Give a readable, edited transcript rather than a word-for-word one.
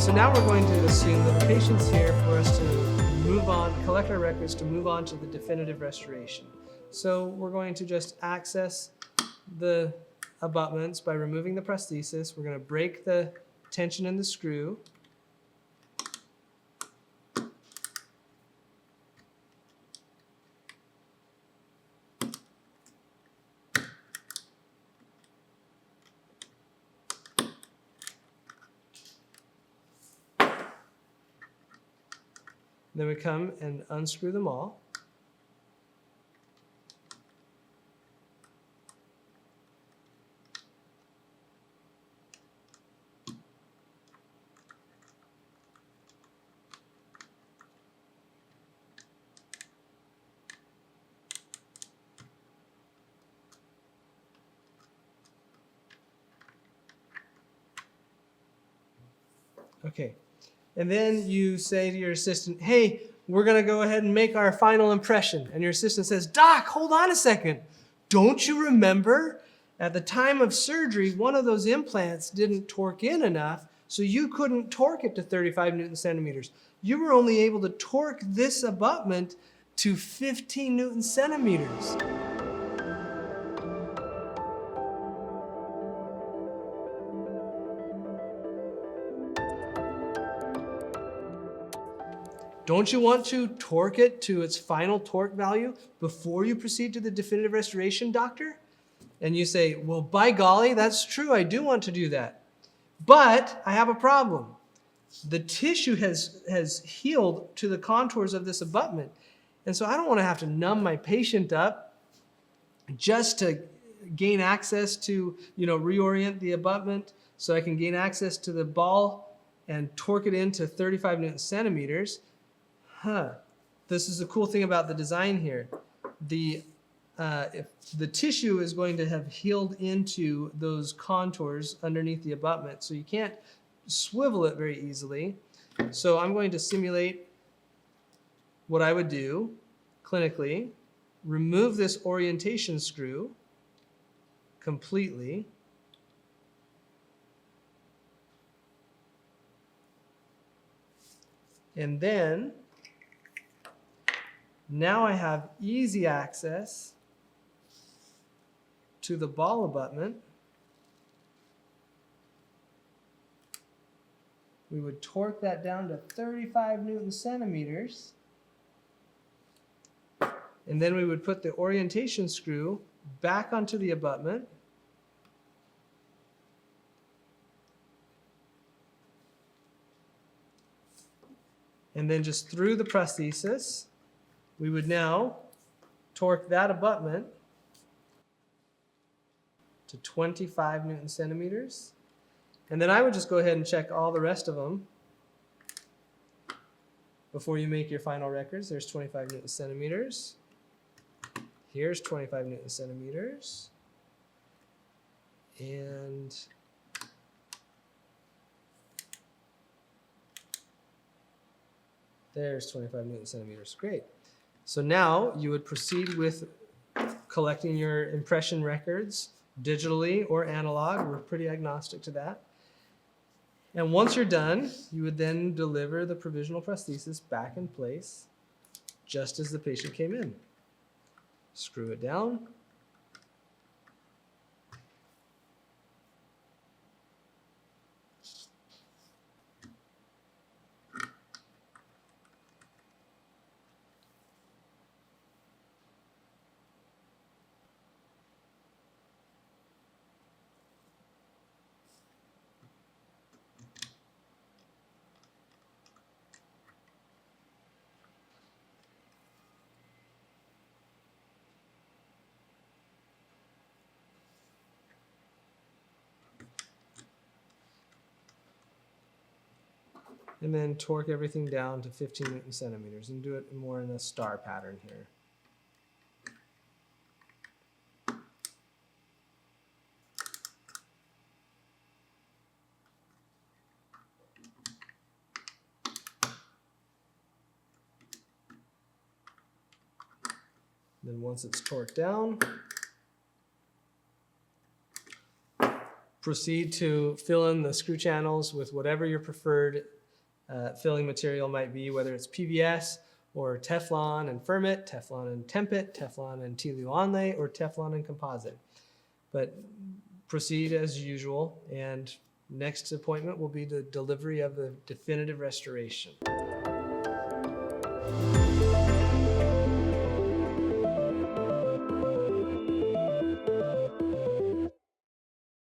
So now we're going to assume that the patient's here for us to move on, collect our records to move on to the definitive restoration. So we're going to just access the abutments by removing the prosthesis. We're going to break the tension in the screw. Then we come and unscrew them all. Okay. And then you say to your assistant, hey, we're going to go ahead and make our final impression. And your assistant says, Doc, hold on a second. Don't you remember at the time of surgery, one of those implants didn't torque in enough, so you couldn't torque it to 35 Newton centimeters. You were only able to torque this abutment to 15 Newton centimeters. Don't you want to torque it to its final torque value before you proceed to the definitive restoration, doctor? And you say, well, by golly, that's true. I do want to do that. But I have a problem. The tissue has healed to the contours of this abutment. And so I don't want to have to numb my patient up just to gain access to, reorient the abutment so I can gain access to the ball and torque it into 35 Newton centimeters. This is the cool thing about the design here. If the tissue is going to have healed into those contours underneath the abutment, so you can't swivel it very easily. So I'm going to simulate what I would do clinically, remove this orientation screw completely. And then now I have easy access to the ball abutment. We would torque that down to 35 Newton centimeters. And then we would put the orientation screw back onto the abutment. And then just through the prosthesis, we would now torque that abutment to 25 Newton centimeters. And then I would just go ahead and check all the rest of them before you make your final records. There's 25 Newton centimeters. Here's 25 Newton centimeters. And there's 25 Newton centimeters. Great. So now you would proceed with collecting your impression records digitally or analog. We're pretty agnostic to that. And once you're done, you would then deliver the provisional prosthesis back in place just as the patient came in. Screw it down. And then torque everything down to 15 Newton centimeters and do it more in a star pattern here. Then once it's torqued down, proceed to fill in the screw channels with whatever your preferred filling material might be, whether it's PVS or Teflon and Firmit, Teflon and Tempit, Teflon and Telu Onlay, or Teflon and Composite. But proceed as usual, and next appointment will be the delivery of the definitive restoration.